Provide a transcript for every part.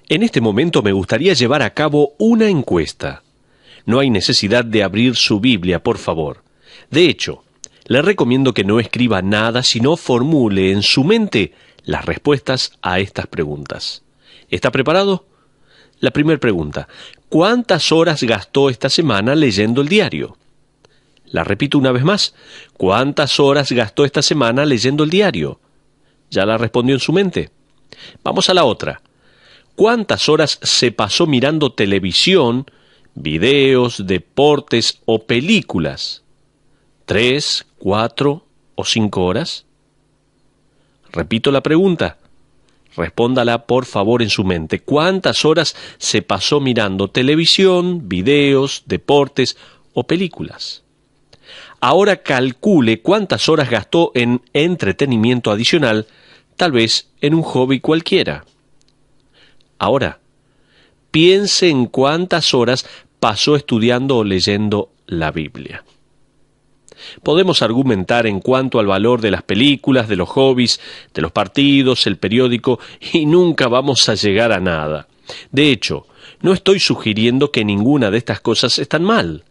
En este momento me gustaría llevar a cabo una encuesta. No hay necesidad de abrir su Biblia, por favor. De hecho, le recomiendo que no escriba nada, sino formule en su mente las respuestas a estas preguntas. ¿Está preparado? La primera pregunta: ¿cuántas horas gastó esta semana leyendo el diario? La repito una vez más: ¿cuántas horas gastó esta semana leyendo el diario? ¿Ya la respondió en su mente? Vamos a la otra. ¿Cuántas horas se pasó mirando televisión, videos, deportes o películas? ¿3, 4 o 5 horas? Repito la pregunta. Respóndala por favor en su mente. ¿Cuántas horas se pasó mirando televisión, videos, deportes o películas? Ahora calcule cuántas horas gastó en entretenimiento adicional, tal vez en un hobby cualquiera. Ahora, piense en cuántas horas pasó estudiando o leyendo la Biblia. Podemos argumentar en cuanto al valor de las películas, de los hobbies, de los partidos, el periódico, y nunca vamos a llegar a nada. De hecho, no estoy sugiriendo que ninguna de estas cosas están mal.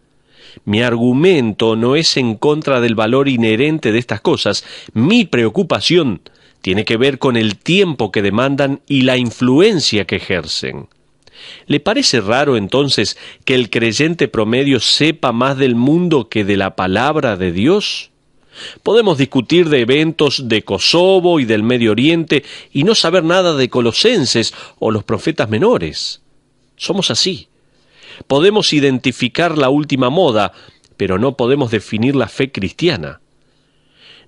Mi argumento no es en contra del valor inherente de estas cosas. Mi preocupación tiene que ver con el tiempo que demandan y la influencia que ejercen. ¿Le parece raro entonces que el creyente promedio sepa más del mundo que de la palabra de Dios? Podemos discutir de eventos de Kosovo y del Medio Oriente y no saber nada de Colosenses o los profetas menores. Somos así. Podemos identificar la última moda, pero no podemos definir la fe cristiana.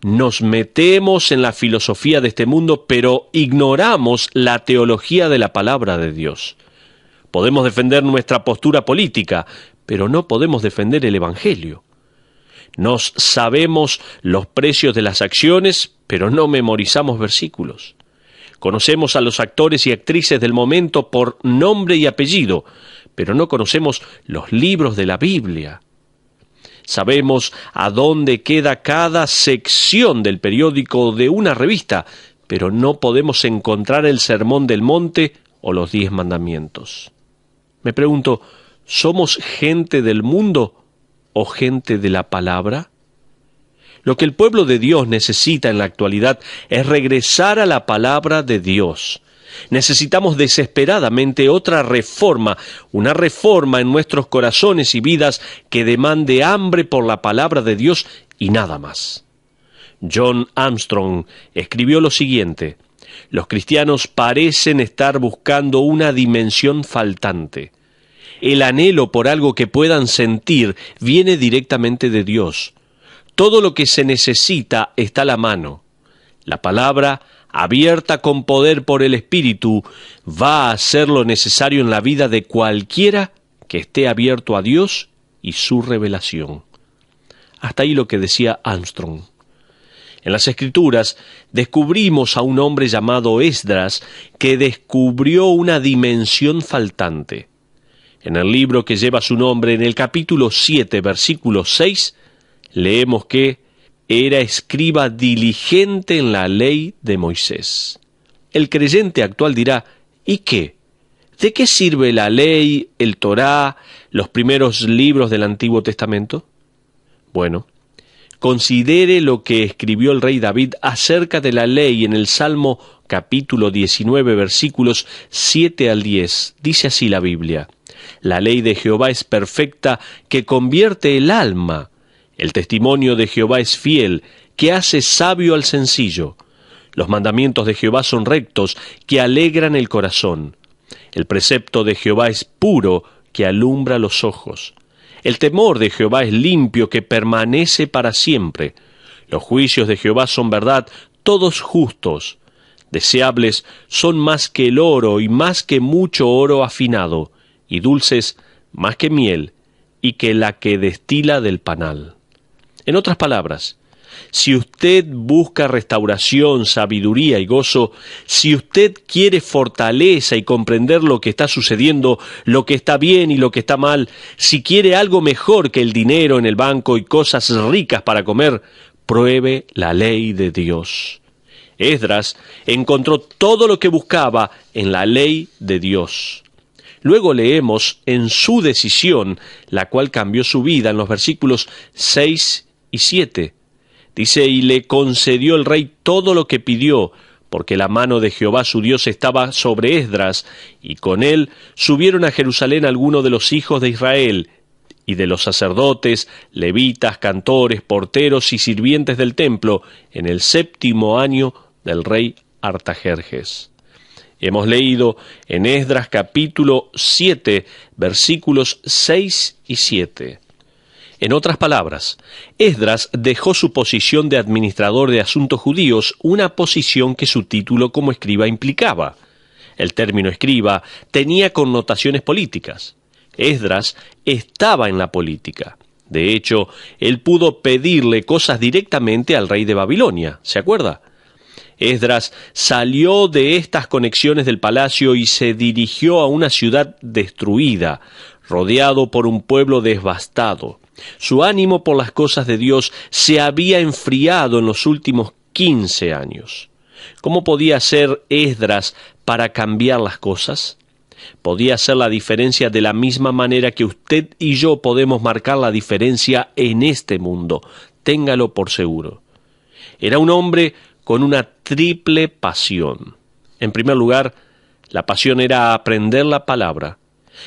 Nos metemos en la filosofía de este mundo, pero ignoramos la teología de la palabra de Dios. Podemos defender nuestra postura política, pero no podemos defender el Evangelio. Nos sabemos los precios de las acciones, pero no memorizamos versículos. Conocemos a los actores y actrices del momento por nombre y apellido, pero no conocemos los libros de la Biblia. Sabemos a dónde queda cada sección del periódico o de una revista, pero no podemos encontrar el Sermón del Monte o los 10 mandamientos. Me pregunto, ¿somos gente del mundo o gente de la palabra? Lo que el pueblo de Dios necesita en la actualidad es regresar a la palabra de Dios. Necesitamos desesperadamente otra reforma, una reforma en nuestros corazones y vidas que demande hambre por la palabra de Dios y nada más. John Armstrong escribió lo siguiente: los cristianos parecen estar buscando una dimensión faltante. El anhelo por algo que puedan sentir viene directamente de Dios. Todo lo que se necesita está a la mano. La palabra, abierta con poder por el Espíritu, va a hacer lo necesario en la vida de cualquiera que esté abierto a Dios y su revelación. Hasta ahí lo que decía Armstrong. En las Escrituras descubrimos a un hombre llamado Esdras que descubrió una dimensión faltante. En el libro que lleva su nombre, en el capítulo 7, versículo 6, leemos que era escriba diligente en la ley de Moisés. El creyente actual dirá: ¿y qué? ¿De qué sirve la ley, el Torá, los primeros libros del Antiguo Testamento? Bueno, considere lo que escribió el rey David acerca de la ley en el Salmo capítulo 19, versículos 7 al 10. Dice así la Biblia: la ley de Jehová es perfecta, que convierte el alma. El testimonio de Jehová es fiel, que hace sabio al sencillo. Los mandamientos de Jehová son rectos, que alegran el corazón. El precepto de Jehová es puro, que alumbra los ojos. El temor de Jehová es limpio, que permanece para siempre. Los juicios de Jehová son verdad, todos justos. Deseables son más que el oro y más que mucho oro afinado, y dulces más que miel y que la que destila del panal. En otras palabras, si usted busca restauración, sabiduría y gozo, si usted quiere fortaleza y comprender lo que está sucediendo, lo que está bien y lo que está mal, si quiere algo mejor que el dinero en el banco y cosas ricas para comer, pruebe la ley de Dios. Esdras encontró todo lo que buscaba en la ley de Dios. Luego leemos en su decisión, la cual cambió su vida, en los versículos 6 y 7. Dice, y le concedió el rey todo lo que pidió, porque la mano de Jehová su Dios estaba sobre Esdras, y con él subieron a Jerusalén algunos de los hijos de Israel, y de los sacerdotes, levitas, cantores, porteros y sirvientes del templo, en el 7º año del rey Artajerjes. Hemos leído en Esdras capítulo 7, versículos 6 y 7. En otras palabras, Esdras dejó su posición de administrador de asuntos judíos, una posición que su título como escriba implicaba. El término escriba tenía connotaciones políticas. Esdras estaba en la política. De hecho, él pudo pedirle cosas directamente al rey de Babilonia, ¿se acuerda? Esdras salió de estas conexiones del palacio y se dirigió a una ciudad destruida, rodeado por un pueblo devastado. Su ánimo por las cosas de Dios se había enfriado en los últimos 15 años. ¿Cómo podía hacer Esdras para cambiar las cosas? Podía hacer la diferencia de la misma manera que usted y yo podemos marcar la diferencia en este mundo. Téngalo por seguro. Era un hombre con una triple pasión. En primer lugar, la pasión era aprender la palabra.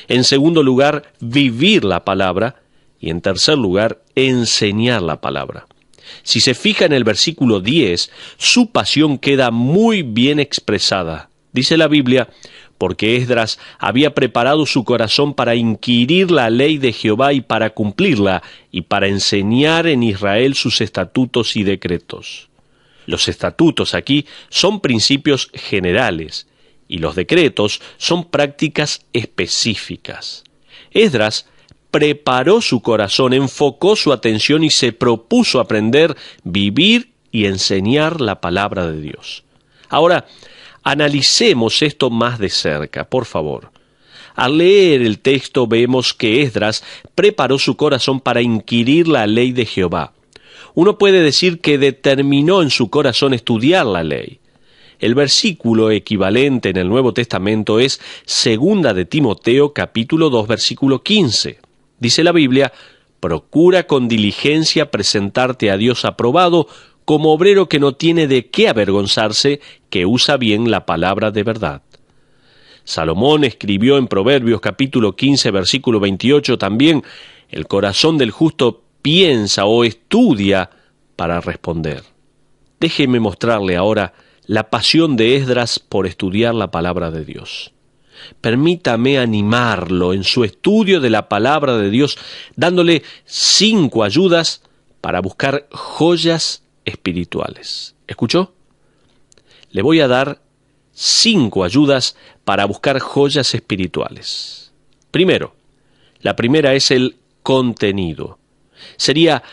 En segundo lugar, vivir la palabra. Y en tercer lugar, enseñar la palabra. Si se fija en el versículo 10, su pasión queda muy bien expresada. Dice la Biblia, porque Esdras había preparado su corazón para inquirir la ley de Jehová y para cumplirla, y para enseñar en Israel sus estatutos y decretos. Los estatutos aquí son principios generales, y los decretos son prácticas específicas. Esdras preparó su corazón, enfocó su atención y se propuso aprender, vivir y enseñar la palabra de Dios. Ahora, analicemos esto más de cerca, por favor. Al leer el texto vemos que Esdras preparó su corazón para inquirir la ley de Jehová. Uno puede decir que determinó en su corazón estudiar la ley. El versículo equivalente en el Nuevo Testamento es 2 de Timoteo capítulo 2 versículo 15. Dice la Biblia, procura con diligencia presentarte a Dios aprobado como obrero que no tiene de qué avergonzarse, que usa bien la palabra de verdad. Salomón escribió en Proverbios capítulo 15 versículo 28 también, el corazón del justo piensa o estudia para responder. Déjeme mostrarle ahora la pasión de Esdras por estudiar la palabra de Dios. Permítame animarlo en su estudio de la palabra de Dios, dándole 5 ayudas para buscar joyas espirituales. ¿Escuchó? Le voy a dar 5 ayudas para buscar joyas espirituales. Primero, la primera es el contenido. Sería,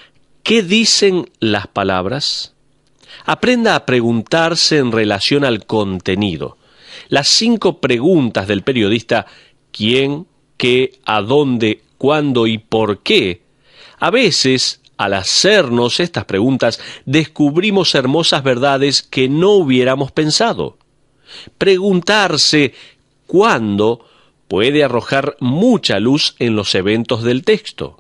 ¿qué dicen las palabras? Aprenda a preguntarse en relación al contenido. Las 5 preguntas del periodista ¿quién?, ¿qué?, ¿a dónde?, ¿cuándo? y ¿por qué? A veces, al hacernos estas preguntas, descubrimos hermosas verdades que no hubiéramos pensado. Preguntarse ¿cuándo? Puede arrojar mucha luz en los eventos del texto.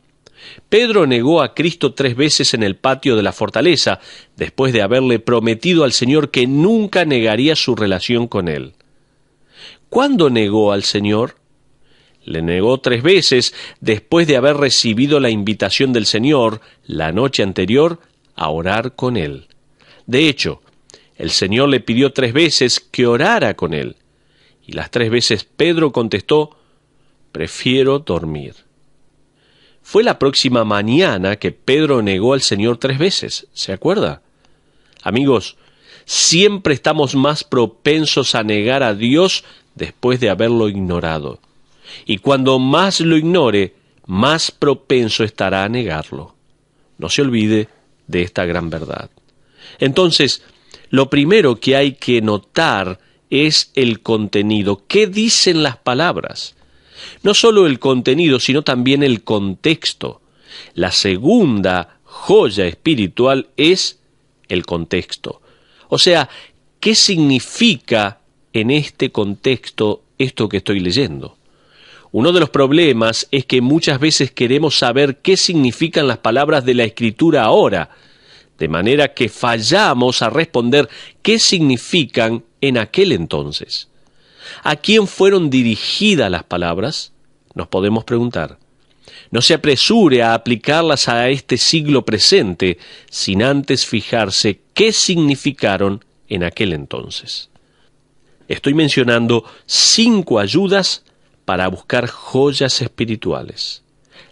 Pedro negó a Cristo 3 veces en el patio de la fortaleza, después de haberle prometido al Señor que nunca negaría su relación con él. ¿Cuándo negó al Señor? Le negó 3 veces después de haber recibido la invitación del Señor la noche anterior a orar con él. De hecho, el Señor le pidió 3 veces que orara con él, y las 3 veces Pedro contestó, prefiero dormir. Fue la próxima mañana que Pedro negó al Señor 3 veces, ¿se acuerda? Amigos, siempre estamos más propensos a negar a Dios después de haberlo ignorado. Y cuando más lo ignore, más propenso estará a negarlo. No se olvide de esta gran verdad. Entonces, lo primero que hay que notar es el contenido. ¿Qué dicen las palabras? No solo el contenido, sino también el contexto. La segunda joya espiritual es el contexto. O sea, ¿qué significa en este contexto esto que estoy leyendo? Uno de los problemas es que muchas veces queremos saber qué significan las palabras de la Escritura ahora, de manera que fallamos a responder qué significan en aquel entonces. ¿A quién fueron dirigidas las palabras? Nos podemos preguntar. No se apresure a aplicarlas a este siglo presente sin antes fijarse qué significaron en aquel entonces. Estoy mencionando 5 ayudas para buscar joyas espirituales.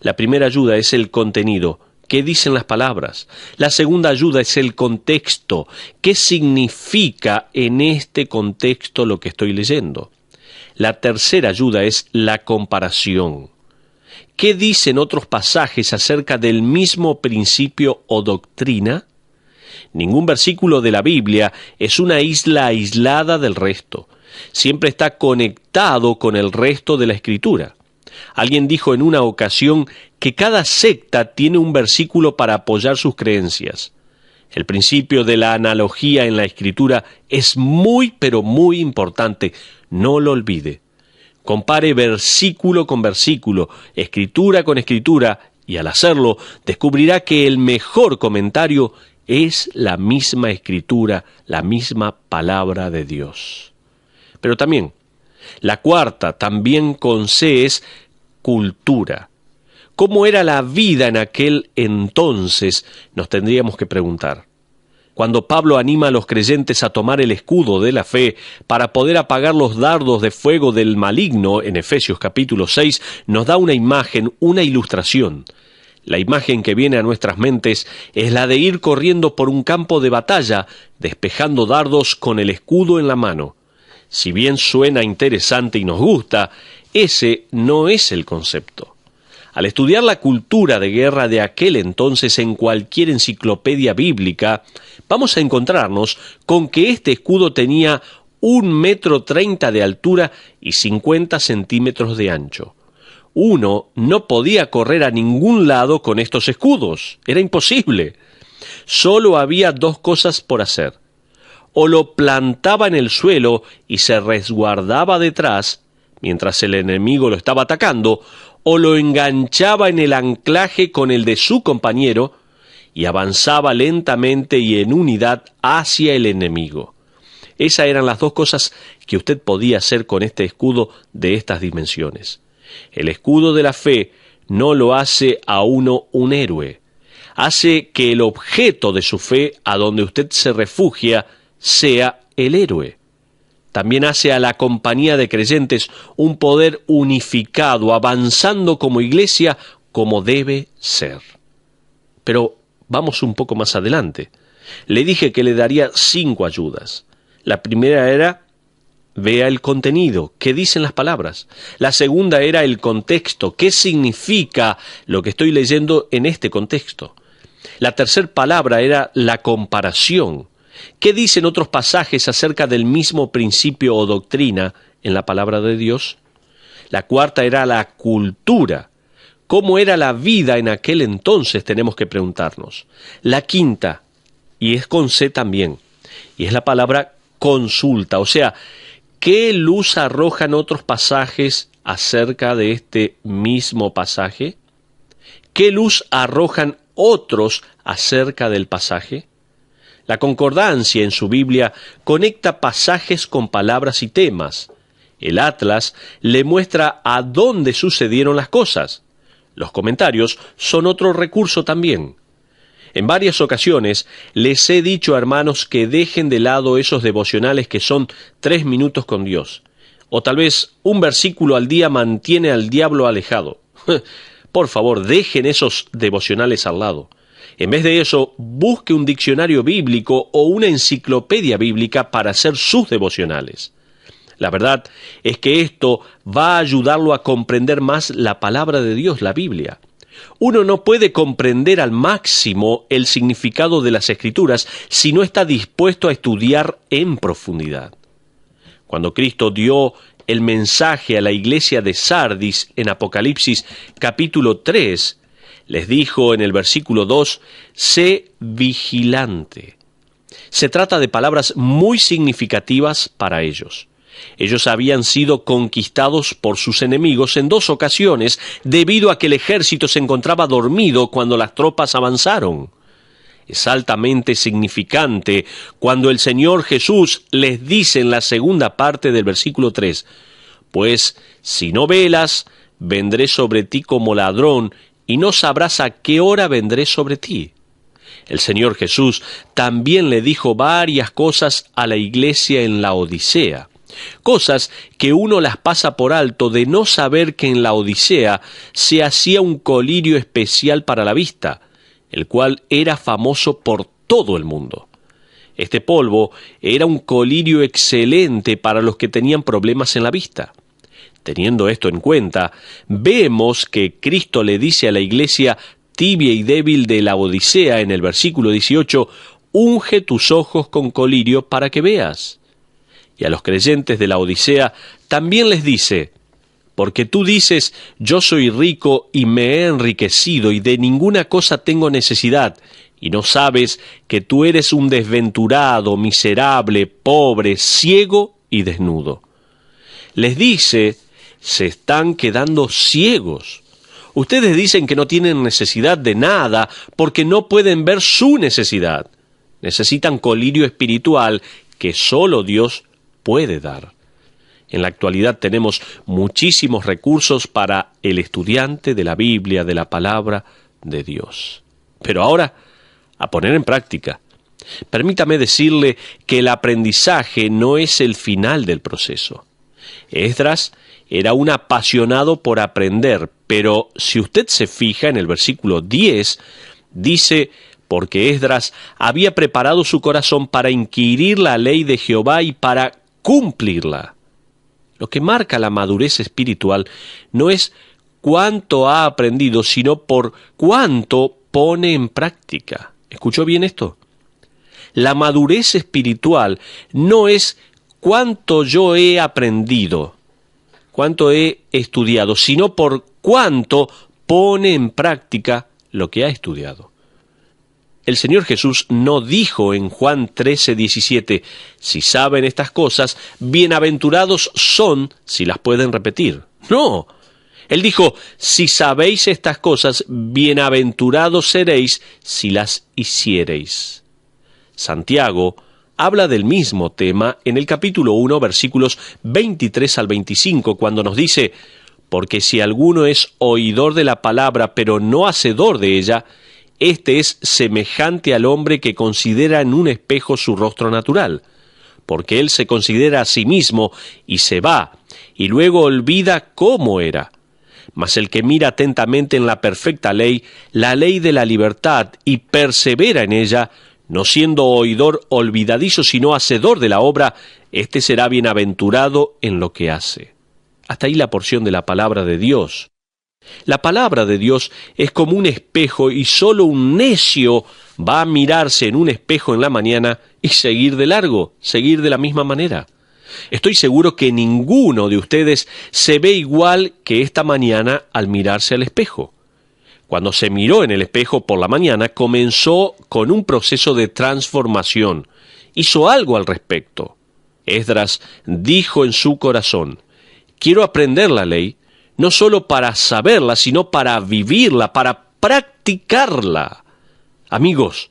La primera ayuda es el contenido. ¿Qué dicen las palabras? La segunda ayuda es el contexto. ¿Qué significa en este contexto lo que estoy leyendo? La tercera ayuda es la comparación. ¿Qué dicen otros pasajes acerca del mismo principio o doctrina? Ningún versículo de la Biblia es una isla aislada del resto. Siempre está conectado con el resto de la Escritura. Alguien dijo en una ocasión que cada secta tiene un versículo para apoyar sus creencias. El principio de la analogía en la Escritura es muy, pero muy importante. No lo olvide. Compare versículo con versículo, Escritura con Escritura, y al hacerlo descubrirá que el mejor comentario es la misma Escritura, la misma palabra de Dios. Pero también, la cuarta, también con C, es cultura. ¿Cómo era la vida en aquel entonces? Nos tendríamos que preguntar. Cuando Pablo anima a los creyentes a tomar el escudo de la fe para poder apagar los dardos de fuego del maligno, en Efesios capítulo 6, nos da una imagen, una ilustración. La imagen que viene a nuestras mentes es la de ir corriendo por un campo de batalla, despejando dardos con el escudo en la mano. Si bien suena interesante y nos gusta, ese no es el concepto. Al estudiar la cultura de guerra de aquel entonces en cualquier enciclopedia bíblica, vamos a encontrarnos con que este escudo tenía 1,30 m de altura y 50 centímetros de ancho. Uno no podía correr a ningún lado con estos escudos, era imposible. Solo había 2 cosas por hacer. O lo plantaba en el suelo y se resguardaba detrás, mientras el enemigo lo estaba atacando, o lo enganchaba en el anclaje con el de su compañero y avanzaba lentamente y en unidad hacia el enemigo. Esas eran las 2 cosas que usted podía hacer con este escudo de estas dimensiones. El escudo de la fe no lo hace a uno un héroe. Hace que el objeto de su fe, a donde usted se refugia, sea el héroe. También hace a la compañía de creyentes un poder unificado, avanzando como iglesia como debe ser. Pero vamos un poco más adelante. Le dije que le daría 5 ayudas. La primera era, vea el contenido, ¿qué dicen las palabras? La segunda era el contexto, ¿qué significa lo que estoy leyendo en este contexto? La tercera palabra era la comparación. ¿Qué dicen otros pasajes acerca del mismo principio o doctrina en la palabra de Dios? La cuarta era la cultura. ¿Cómo era la vida en aquel entonces? Tenemos que preguntarnos. La quinta, y es con C también, y es la palabra consulta. O sea, ¿qué luz arrojan otros pasajes acerca de este mismo pasaje? ¿Qué luz arrojan otros acerca del pasaje? La concordancia en su Biblia conecta pasajes con palabras y temas. El Atlas le muestra a dónde sucedieron las cosas. Los comentarios son otro recurso también. En varias ocasiones les he dicho, hermanos, que dejen de lado esos devocionales que son 3 minutos con Dios. O tal vez un versículo al día mantiene al diablo alejado. Por favor, dejen esos devocionales al lado. En vez de eso, busque un diccionario bíblico o una enciclopedia bíblica para hacer sus devocionales. La verdad es que esto va a ayudarlo a comprender más la palabra de Dios, la Biblia. Uno no puede comprender al máximo el significado de las Escrituras si no está dispuesto a estudiar en profundidad. Cuando Cristo dio el mensaje a la iglesia de Sardis en Apocalipsis capítulo 3, les dijo en el versículo 2, sé vigilante. Se trata de palabras muy significativas para ellos. Ellos habían sido conquistados por sus enemigos en 2 ocasiones debido a que el ejército se encontraba dormido cuando las tropas avanzaron. Es altamente significante cuando el Señor Jesús les dice en la segunda parte del versículo 3, «Pues si no velas, vendré sobre ti como ladrón, y no sabrás a qué hora vendré sobre ti». El Señor Jesús también le dijo varias cosas a la iglesia en la Odisea, cosas que uno las pasa por alto de no saber que en la Odisea se hacía un colirio especial para la vista, el cual era famoso por todo el mundo. Este polvo era un colirio excelente para los que tenían problemas en la vista. Teniendo esto en cuenta, vemos que Cristo le dice a la iglesia tibia y débil de la Odisea en el versículo 18, «Unge tus ojos con colirio para que veas». Y a los creyentes de la Odisea también les dice, «Porque tú dices, yo soy rico y me he enriquecido y de ninguna cosa tengo necesidad, y no sabes que tú eres un desventurado, miserable, pobre, ciego y desnudo». Les dice, se están quedando ciegos. Ustedes dicen que no tienen necesidad de nada porque no pueden ver su necesidad. Necesitan colirio espiritual que solo Dios puede dar. En la actualidad tenemos muchísimos recursos para el estudiante de la Biblia, de la palabra de Dios. Pero ahora, a poner en práctica. Permítame decirle que el aprendizaje no es el final del proceso. Esdras era un apasionado por aprender, pero si usted se fija en el versículo 10, dice, porque Esdras había preparado su corazón para inquirir la ley de Jehová y para cumplirla. Lo que marca la madurez espiritual no es cuánto ha aprendido, sino por cuánto pone en práctica. ¿Escuchó bien esto? La madurez espiritual no es cuánto yo he aprendido, cuánto he estudiado, sino por cuánto pone en práctica lo que ha estudiado. El Señor Jesús no dijo en Juan 13:17, si saben estas cosas, bienaventurados son si las pueden repetir. No, Él dijo, si sabéis estas cosas, bienaventurados seréis si las hiciereis. Santiago habla del mismo tema en el capítulo 1, versículos 23 al 25, cuando nos dice, porque si alguno es oidor de la palabra, pero no hacedor de ella, este es semejante al hombre que considera en un espejo su rostro natural, porque él se considera a sí mismo y se va, y luego olvida cómo era. Mas el que mira atentamente en la perfecta ley, la ley de la libertad, y persevera en ella, no siendo oidor olvidadizo, sino hacedor de la obra, éste será bienaventurado en lo que hace. Hasta ahí la porción de la palabra de Dios. La palabra de Dios es como un espejo y solo un necio va a mirarse en un espejo en la mañana y seguir de largo, seguir de la misma manera. Estoy seguro que ninguno de ustedes se ve igual que esta mañana al mirarse al espejo. Cuando se miró en el espejo por la mañana, comenzó con un proceso de transformación. Hizo algo al respecto. Esdras dijo en su corazón, quiero aprender la ley, no solo para saberla, sino para vivirla, para practicarla. Amigos,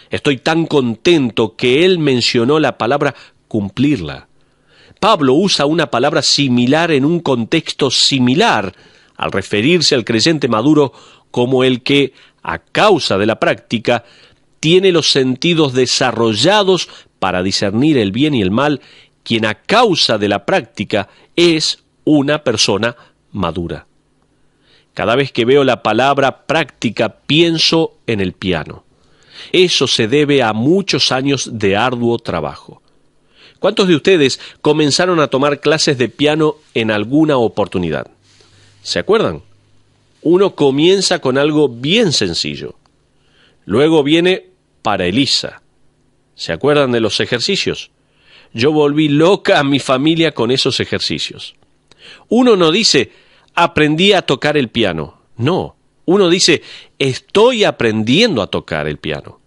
estoy tan contento que él mencionó la palabra cumplirla. Pablo usa una palabra similar en un contexto similar al referirse al creyente maduro como el que, a causa de la práctica, tiene los sentidos desarrollados para discernir el bien y el mal, quien a causa de la práctica es una persona madura. Cada vez que veo la palabra práctica, pienso en el piano. Eso se debe a muchos años de arduo trabajo. ¿Cuántos de ustedes comenzaron a tomar clases de piano en alguna oportunidad? ¿Se acuerdan? Uno comienza con algo bien sencillo. Luego viene para Elisa. ¿Se acuerdan de los ejercicios? Yo volví loca a mi familia con esos ejercicios. Uno no dice, aprendí a tocar el piano. No, uno dice, estoy aprendiendo a tocar el piano.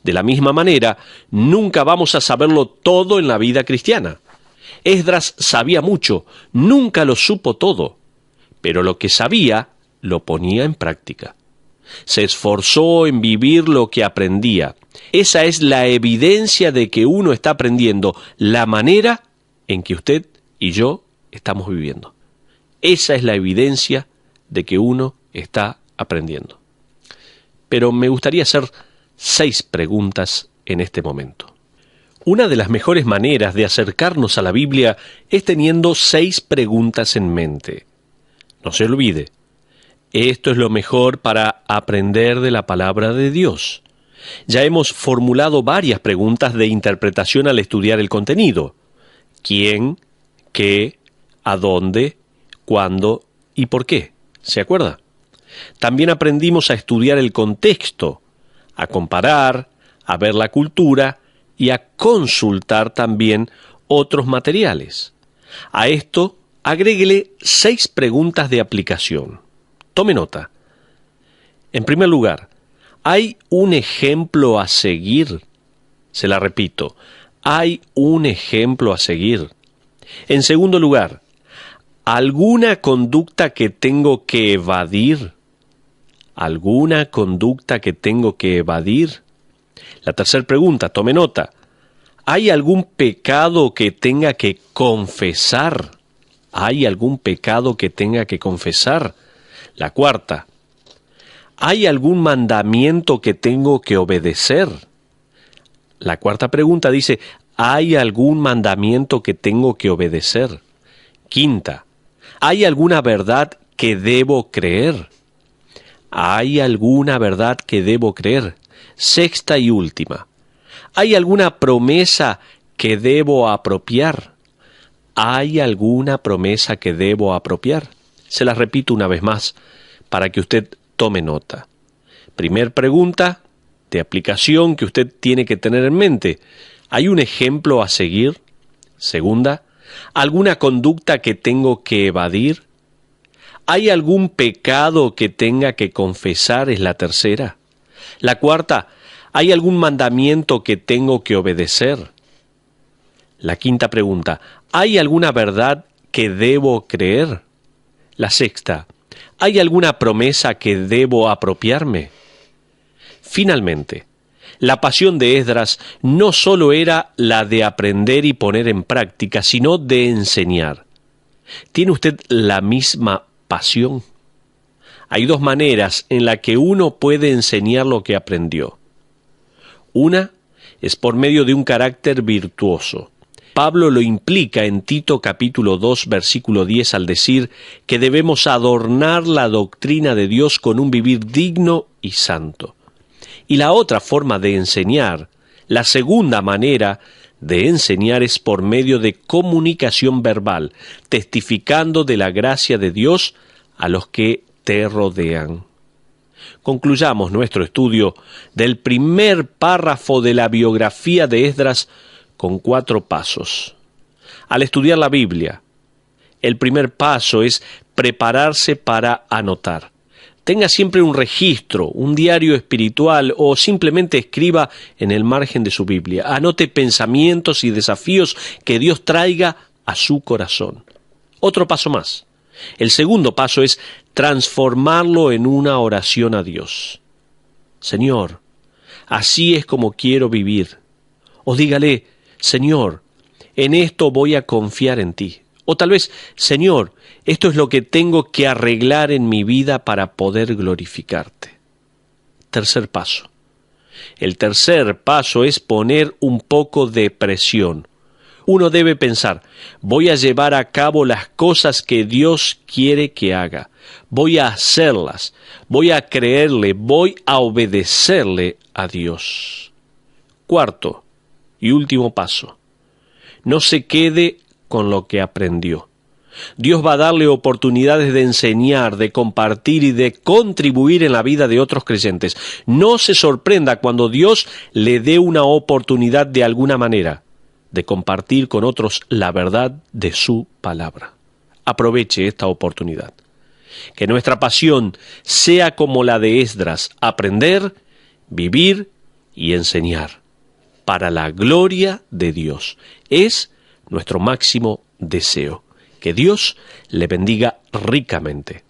De la misma manera, nunca vamos a saberlo todo en la vida cristiana. Esdras sabía mucho, nunca lo supo todo, pero lo que sabía lo ponía en práctica. Se esforzó en vivir lo que aprendía. Esa es la evidencia de que uno está aprendiendo la manera en que usted y yo estamos viviendo. Esa es la evidencia de que uno está aprendiendo. Pero me gustaría hacer 6 preguntas en este momento. Una de las mejores maneras de acercarnos a la Biblia es teniendo 6 preguntas en mente. No se olvide, esto es lo mejor para aprender de la palabra de Dios. Ya hemos formulado varias preguntas de interpretación al estudiar el contenido. ¿Quién? ¿Qué? ¿A dónde? ¿Cuándo? ¿Y por qué? ¿Se acuerda? También aprendimos a estudiar el contexto, a comparar, a ver la cultura y a consultar también otros materiales. A esto, agréguele 6 preguntas de aplicación. Tome nota. En primer lugar, ¿hay un ejemplo a seguir? Se la repito, ¿hay un ejemplo a seguir? En segundo lugar, ¿alguna conducta que tengo que evadir? ¿Alguna conducta que tengo que evadir? La tercera pregunta, tome nota. ¿Hay algún pecado que tenga que confesar? ¿Hay algún pecado que tenga que confesar? La cuarta, ¿hay algún mandamiento que tengo que obedecer? La cuarta pregunta dice, ¿hay algún mandamiento que tengo que obedecer? Quinta, ¿hay alguna verdad que debo creer? ¿Hay alguna verdad que debo creer? Sexta y última, ¿hay alguna promesa que debo apropiar? ¿Hay alguna promesa que debo apropiar? Se las repito una vez más para que usted tome nota. Primer pregunta de aplicación que usted tiene que tener en mente. ¿Hay un ejemplo a seguir? Segunda, ¿alguna conducta que tengo que evadir? ¿Hay algún pecado que tenga que confesar? Es la tercera. La cuarta, ¿hay algún mandamiento que tengo que obedecer? La quinta pregunta, ¿hay alguna verdad que debo creer? La sexta, ¿hay alguna promesa que debo apropiarme? Finalmente, la pasión de Esdras no solo era la de aprender y poner en práctica, sino de enseñar. ¿Tiene usted la misma pasión? Hay 2 maneras en las que uno puede enseñar lo que aprendió. Una es por medio de un carácter virtuoso. Pablo lo implica en Tito capítulo 2, versículo 10 al decir que debemos adornar la doctrina de Dios con un vivir digno y santo. Y la otra forma de enseñar, la segunda manera de enseñar es por medio de comunicación verbal, testificando de la gracia de Dios a los que te rodean. Concluyamos nuestro estudio del primer párrafo de la biografía de Esdras con 4 pasos. Al estudiar la Biblia, el primer paso es prepararse para anotar. Tenga siempre un registro, un diario espiritual o simplemente escriba en el margen de su Biblia. Anote pensamientos y desafíos que Dios traiga a su corazón. Otro paso más. El segundo paso es transformarlo en una oración a Dios. Señor, así es como quiero vivir. O dígale, Señor, en esto voy a confiar en ti. O tal vez, Señor, esto es lo que tengo que arreglar en mi vida para poder glorificarte. Tercer paso. El tercer paso es poner un poco de presión. Uno debe pensar, voy a llevar a cabo las cosas que Dios quiere que haga. Voy a hacerlas. Voy a creerle. Voy a obedecerle a Dios. Cuarto y último paso. No se quede con lo que aprendió. Dios va a darle oportunidades de enseñar, de compartir y de contribuir en la vida de otros creyentes. No se sorprenda cuando Dios le dé una oportunidad de alguna manera de compartir con otros la verdad de su palabra. Aproveche esta oportunidad. Que nuestra pasión sea como la de Esdras, aprender, vivir y enseñar, para la gloria de Dios. Es nuestro máximo deseo. Que Dios le bendiga ricamente.